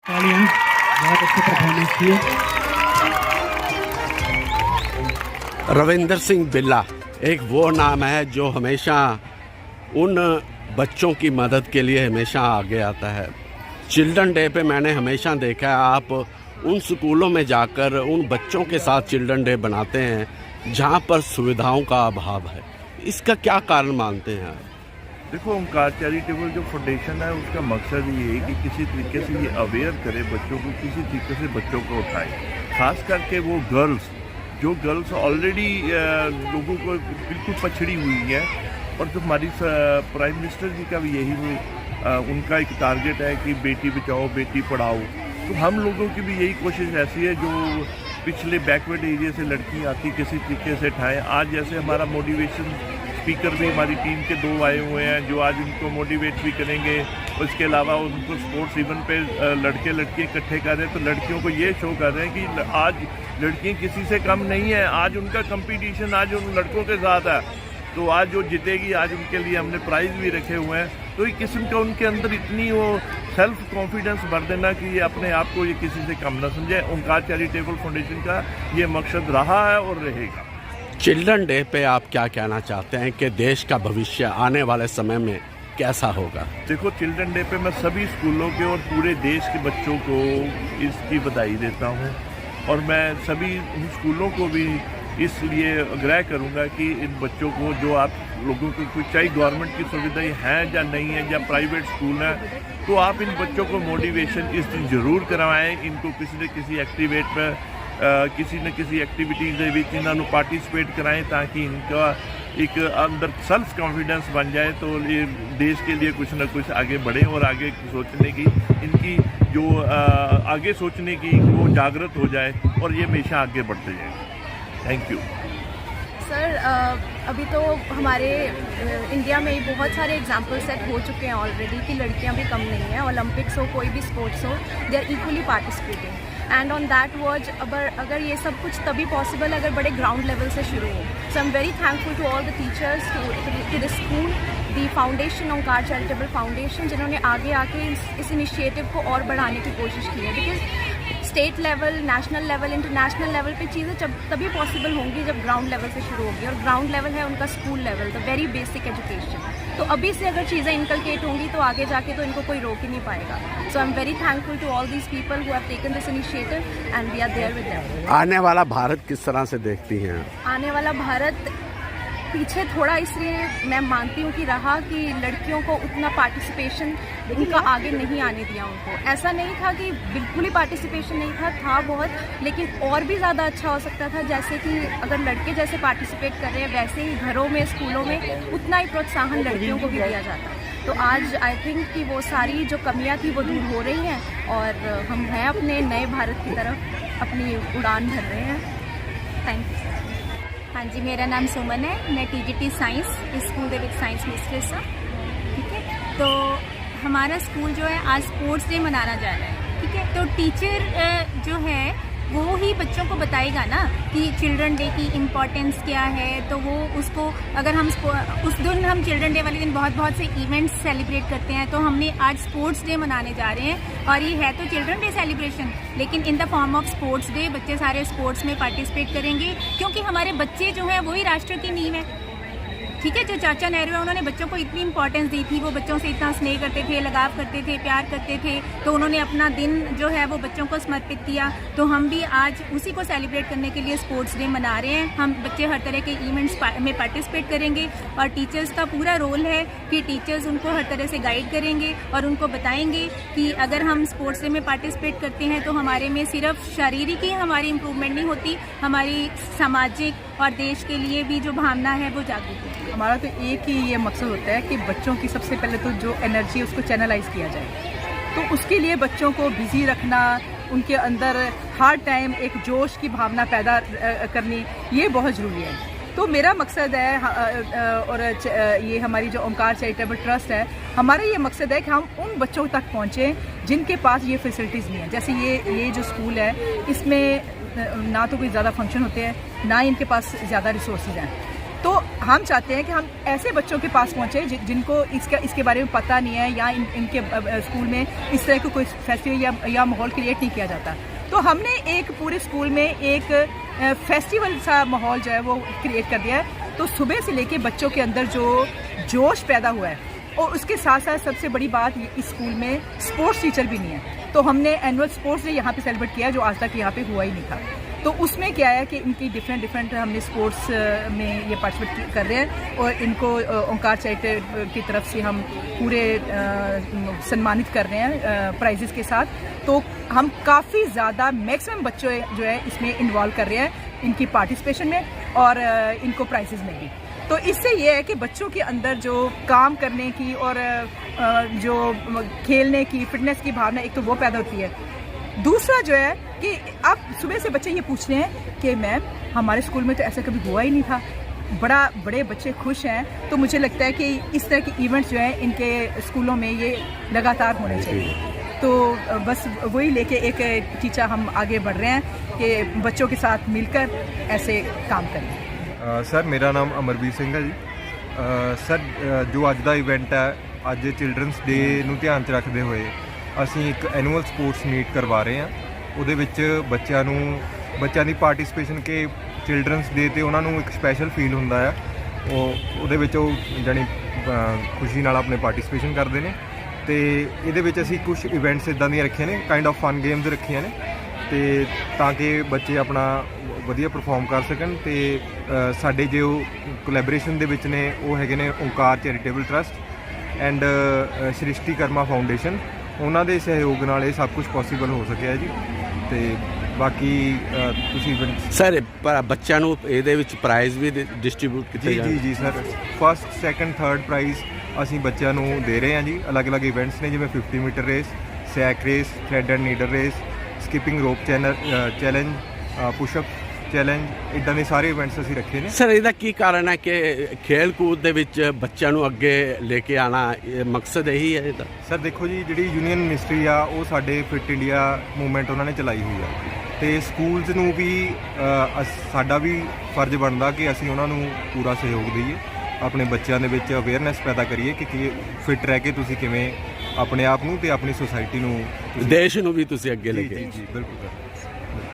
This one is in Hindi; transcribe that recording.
तालियां, बहुत अच्छी परफॉर्मेंस की। रविंदर सिंह बिल्ला एक वो नाम है जो हमेशा उन बच्चों की मदद के लिए हमेशा आगे आता है। चिल्ड्रन डे पे मैंने हमेशा देखा है आप उन स्कूलों में जाकर उन बच्चों के साथ चिल्ड्रन डे बनाते हैं जहाँ पर सुविधाओं का अभाव है। इसका क्या कारण मानते हैं आप? देखो, ओंकार चैरिटेबल जो फाउंडेशन है उसका मकसद ये है कि किसी तरीके से ये अवेयर करे बच्चों को, किसी तरीके से बच्चों को उठाए, खास करके वो गर्ल्स ऑलरेडी लोगों को बिल्कुल पछड़ी हुई है। और जो हमारी प्राइम मिनिस्टर जी का भी यही उनका एक टारगेट है कि बेटी बचाओ बेटी पढ़ाओ। तो हम लोगों की भी यही कोशिश ऐसी है जो पिछले बैकवर्ड एरिया से लड़की आती किसी तरीके से उठाएँ। आज जैसे हमारा मोटिवेशन स्पीकर भी हमारी टीम के 2 आए हुए हैं जो आज उनको मोटिवेट भी करेंगे। उसके अलावा उनको स्पोर्ट्स इवेंट पे लड़के लड़कियाँ इकट्ठे कर रहे हैं, तो लड़कियों को ये शो कर रहे हैं कि आज लड़कियाँ किसी से कम नहीं है, आज उनका कंपटीशन आज उन लड़कों के साथ है। तो आज जो जीतेगी आज उनके लिए हमने प्राइज़ भी रखे हुए हैं। तो एक किस्म का उनके अंदर इतनी वो सेल्फ कॉन्फिडेंस भर देना कि ये अपने आप को ये किसी से कम ना समझे। ओंकार चैरिटेबल फाउंडेशन का ये मकसद रहा है और रहेगा। चिल्ड्रन डे पे आप क्या कहना चाहते हैं कि देश का भविष्य आने वाले समय में कैसा होगा? देखो, चिल्ड्रन डे पे मैं सभी स्कूलों के और पूरे देश के बच्चों को इसकी बधाई देता हूँ। और मैं सभी स्कूलों को भी इसलिए आग्रह करूँगा कि इन बच्चों को जो आप लोगों को चाहे गवर्नमेंट की सुविधाएं हैं या नहीं है या प्राइवेट स्कूल हैं, तो आप इन बच्चों को मोटिवेशन इस दिन ज़रूर करवाएँ। इनको किसी न किसी एक्टिविटीज़ इन्होंने पार्टिसिपेट कराएं ताकि इनका एक अंदर सेल्फ कॉन्फिडेंस बन जाए। तो ये देश के लिए कुछ ना कुछ आगे बढ़े और आगे सोचने की इनकी जो आगे सोचने की वो जागृत हो जाए और ये हमेशा आगे बढ़ते जाए। Thank you sir. अभी तो हमारे इंडिया में ही बहुत सारे एग्जाम्पल सेट हो चुके हैं ऑलरेडी कि लड़कियां भी कम नहीं हैं। ओलंपिक्स हो, कोई भी स्पोर्ट्स हो, they are equally participating. And on that word अगर ये सब कुछ तभी पॉसिबल अगर बड़े ग्राउंड लेवल से शुरू हो। So I am very thankful to all the teachers, to the school, the foundation, Omkar charitable foundation, जिन्होंने आगे आके इस इनिशिएटिव को और बढ़ाने की कोशिश की है। Because state level, national level, international level पे चीज़ें तभी पॉसिबल होंगी जब ग्राउंड लेवल से शुरू होगी। और ग्राउंड लेवल है उनका school level, the very basic education. तो अभी से अगर चीज़ें इनकलकेट होंगी तो आगे जाके तो इनको कोई रोक ही नहीं पाएगा। So I am very thankful to all these people who have taken this initiative and we are there with them. आने वाला भारत किस तरह से देखती हैं? आने वाला भारत पीछे थोड़ा इसलिए मैं मानती हूँ कि रहा कि लड़कियों को उतना पार्टिसिपेशन उनका आगे नहीं आने दिया उनको। ऐसा नहीं था कि बिल्कुल ही पार्टिसिपेशन नहीं था बहुत, लेकिन और भी ज़्यादा अच्छा हो सकता था। जैसे कि अगर लड़के जैसे पार्टिसिपेट कर रहे हैं वैसे ही घरों में, स्कूलों में उतना ही प्रोत्साहन लड़कियों को भी दिया जाता। तो आज आई थिंक कि वो सारी जो कमियाँ थी वो दूर हो रही हैं और हम हैं अपने नए भारत की तरफ अपनी उड़ान भर रहे हैं। Thank you. हाँ जी, मेरा नाम सुमन है। मैं TGT साइंस स्कूल ਦੇ ਵਿੱਚ साइंस मिस्ट्रेस हाँ। ठीक है, तो हमारा स्कूल जो है आज स्पोर्ट्स डे मनाना जा रहा है। ठीक है, तो टीचर जो है वो ही बच्चों को बताएगा ना कि चिल्ड्रन डे की इम्पोर्टेंस क्या है। तो वो उसको अगर हम उस दिन हम चिल्ड्रन डे वाले दिन बहुत से इवेंट्स सेलिब्रेट करते हैं, तो हमने आज स्पोर्ट्स डे मनाने जा रहे हैं। और ये है तो चिल्ड्रन डे सेलिब्रेशन, लेकिन in the form of sports day. बच्चे सारे स्पोर्ट्स में पार्टिसिपेट करेंगे क्योंकि हमारे बच्चे जो हैं वही राष्ट्र की नींव है। ठीक है, जो चाचा नेहरू है उन्होंने बच्चों को इतनी इंपॉर्टेंस दी थी, वो बच्चों से इतना स्नेह करते थे, लगाव करते थे, प्यार करते थे। तो उन्होंने अपना दिन जो है वो बच्चों को समर्पित किया। तो हम भी आज उसी को सेलिब्रेट करने के लिए स्पोर्ट्स डे मना रहे हैं। हम बच्चे हर तरह के इवेंट्स में पार्टिसिपेट करेंगे और टीचर्स का पूरा रोल है कि टीचर्स उनको हर तरह से गाइड करेंगे और उनको बताएंगे कि अगर हम स्पोर्ट्स डे में पार्टिसिपेट करते हैं तो हमारे में सिर्फ शारीरिक ही हमारी इम्प्रूवमेंट नहीं होती, हमारी सामाजिक और देश के लिए भी जो भावना है वो जागरूक होती है। हमारा तो एक ही ये मकसद होता है कि बच्चों की सबसे पहले तो जो एनर्जी उसको चैनलाइज किया जाए। तो उसके लिए बच्चों को बिजी रखना, उनके अंदर हर टाइम एक जोश की भावना पैदा करनी, ये बहुत ज़रूरी है। तो मेरा मकसद है और ये हमारी जो ओंकार चैरिटेबल ट्रस्ट है, हमारा ये मकसद है कि हम उन बच्चों तक पहुँचें जिनके पास ये फैसिलिटीज़ नहीं है। जैसे ये जो स्कूल है इसमें ना तो कोई ज़्यादा फंक्शन होते हैं, ना ही इनके पास ज़्यादा रिसोर्सेज हैं। तो हम चाहते हैं कि हम ऐसे बच्चों के पास पहुँचे जिनको इसके बारे में पता नहीं है, या इनके स्कूल में इस तरह का कोई फेस्टिवल या माहौल क्रिएट नहीं किया जाता। तो हमने एक पूरे स्कूल में एक फेस्टिवल सा माहौल जो है वो क्रिएट कर दिया है। तो सुबह से लेके बच्चों के अंदर जो जोश पैदा हुआ है, और उसके साथ साथ सबसे बड़ी बात, इस स्कूल में स्पोर्ट्स टीचर भी नहीं है। तो हमने एनुअल स्पोर्ट्स डे यहाँ पे सेलिब्रेट किया जो आज तक यहाँ पे हुआ ही नहीं था। तो उसमें क्या है कि इनकी डिफरेंट हमने स्पोर्ट्स में ये पार्टिसिपेट कर रहे हैं, और इनको ओंकार चैरिटेबल की तरफ से हम पूरे सम्मानित कर रहे हैं प्राइजेस के साथ। तो हम काफ़ी ज़्यादा मैक्सिमम बच्चे जो है इसमें इन्वॉल्व कर रहे हैं इनकी पार्टिसिपेशन में और इनको प्राइजेस में भी। तो इससे ये है कि बच्चों के अंदर जो काम करने की और जो खेलने की, फिटनेस की भावना, एक तो वो पैदा होती है। दूसरा जो है कि अब सुबह से बच्चे ये पूछ रहे हैं कि मैम हमारे स्कूल में तो ऐसा कभी हुआ ही नहीं था, बड़े बच्चे खुश हैं। तो मुझे लगता है कि इस तरह के इवेंट्स जो हैं इनके स्कूलों में ये लगातार होने चाहिए। तो बस वही लेके एक टीचर हम आगे बढ़ रहे हैं कि बच्चों के साथ मिलकर ऐसे काम करें। सर मेरा नाम ਅਮਰਵੀਰ ਸਿੰਘ ਹੈ ਜੀ। ਸਰ ਜੋ ਅੱਜ ਦਾ ਇਵੈਂਟ ਹੈ, ਅੱਜ ਚਿਲਡਰਨਸ ਡੇ ਨੂੰ ਧਿਆਨ 'ਚ ਰੱਖਦੇ ਹੋਏ ਅਸੀਂ ਇੱਕ ਐਨੂਅਲ ਸਪੋਰਟਸ ਮੀਟ ਕਰਵਾ ਰਹੇ ਹਾਂ। ਉਹਦੇ ਵਿੱਚ ਬੱਚਿਆਂ ਦੀ ਪਾਰਟਿਸਿਪੇਸ਼ਨ ਕਿ ਚਿਲਡਰਨਸ ਡੇ 'ਤੇ ਉਹਨਾਂ ਨੂੰ ਇੱਕ ਸਪੈਸ਼ਲ ਫੀਲ ਹੁੰਦਾ ਆ। ਉਹਦੇ ਵਿੱਚ ਉਹ ਜਾਣੀ ਖੁਸ਼ੀ ਨਾਲ ਆਪਣੇ ਪਾਰਟਿਸਿਪੇਸ਼ਨ ਕਰਦੇ ਨੇ। ਅਤੇ ਇਹਦੇ ਵਿੱਚ ਅਸੀਂ ਕੁਝ ਇਵੈਂਟਸ ਇੱਦਾਂ ਦੀਆਂ ਰੱਖੀਆਂ ਨੇ, ਕਾਈਂਡ ਆਫ ਫਨ ਗੇਮਸ ਰੱਖੀਆਂ ਨੇ, ਅਤੇ ਤਾਂ ਕਿ ਬੱਚੇ ਆਪਣਾ ਵਧੀਆ ਪਰਫਾਰਮ ਕਰ ਸਕਣ। ਅਤੇ ਸਾਡੇ ਜੋ ਕੋਲੈਬੋਰੇਸ਼ਨ ਦੇ ਵਿੱਚ ਨੇ ਉਹ ਹੈਗੇ ਨੇ ਓਂਕਾਰ ਚੈਰੀਟੇਬਲ ਟਰਸਟ ਐਂਡ ਸ੍ਰਿਸ਼ਟੀ ਕਰਮਾ ਫਾਊਂਡੇਸ਼ਨ, ਉਹਨਾਂ ਦੇ ਸਹਿਯੋਗ ਨਾਲ ਇਹ ਸਭ ਕੁਝ ਪੋਸੀਬਲ ਹੋ ਸਕਿਆ ਜੀ। ਅਤੇ ਬਾਕੀ ਤੁਸੀਂ ਸਰ ਬੱਚਿਆਂ ਨੂੰ ਇਹਦੇ ਵਿੱਚ ਪ੍ਰਾਈਜ਼ ਵੀ ਡਿਸਟ੍ਰੀਬਿਊਟ ਕੀਤੇ ਜੀ ਜੀ sir, first second third prize ਅਸੀਂ ਬੱਚਿਆਂ ਨੂੰ ਦੇ ਰਹੇ ਹਾਂ ਜੀ। ਅਲੱਗ-ਅਲੱਗ ਇਵੈਂਟਸ ਨੇ, ਜਿਵੇਂ 50 metre race, sack race, thread and needle race, skipping rope challenge, push up challenge, ਇੱਦਾਂ ਦੇ ਸਾਰੇ ਇਵੈਂਟਸ ਅਸੀਂ ਰੱਖੇ ਨੇ। ਸਰ ਇਹਦਾ ਕੀ ਕਾਰਨ ਹੈ ਕਿ ਖੇਲ ਕੂਦ ਦੇ ਵਿੱਚ ਬੱਚਿਆਂ ਨੂੰ ਅੱਗੇ ਲੈ ਕੇ ਆਉਣਾ, ਇਹ ਮਕਸਦ ਇਹੀ ਹੈ ਇਹਦਾ? ਸਰ ਦੇਖੋ ਜੀ, ਜਿਹੜੀ ਯੂਨੀਅਨ ਮਿਨਿਸਟਰੀ ਆ ਉਹ ਸਾਡੇ ਫਿਟ ਇੰਡੀਆ ਮੂਵਮੈਂਟ ਉਹਨਾਂ ਨੇ ਚਲਾਈ ਹੋਈ ਆ, ਅਤੇ ਸਕੂਲਸ ਨੂੰ ਵੀ ਸਾਡਾ ਵੀ ਫਰਜ਼ ਬਣਦਾ ਕਿ ਅਸੀਂ ਉਹਨਾਂ ਨੂੰ ਪੂਰਾ ਸਹਿਯੋਗ ਦਈਏ, ਆਪਣੇ ਬੱਚਿਆਂ ਦੇ ਵਿੱਚ ਅਵੇਅਰਨੈਸ ਪੈਦਾ ਕਰੀਏ ਕਿ ਫਿਟ ਰਹਿ ਕੇ ਤੁਸੀਂ ਕਿਵੇਂ ਆਪਣੇ ਆਪ ਨੂੰ ਅਤੇ ਆਪਣੀ ਸੁਸਾਇਟੀ ਨੂੰ, ਦੇਸ਼ ਨੂੰ ਵੀ ਤੁਸੀਂ ਅੱਗੇ ਲੈ ਕੇ। ਜੀ ਬਿਲਕੁਲ ਸਰ।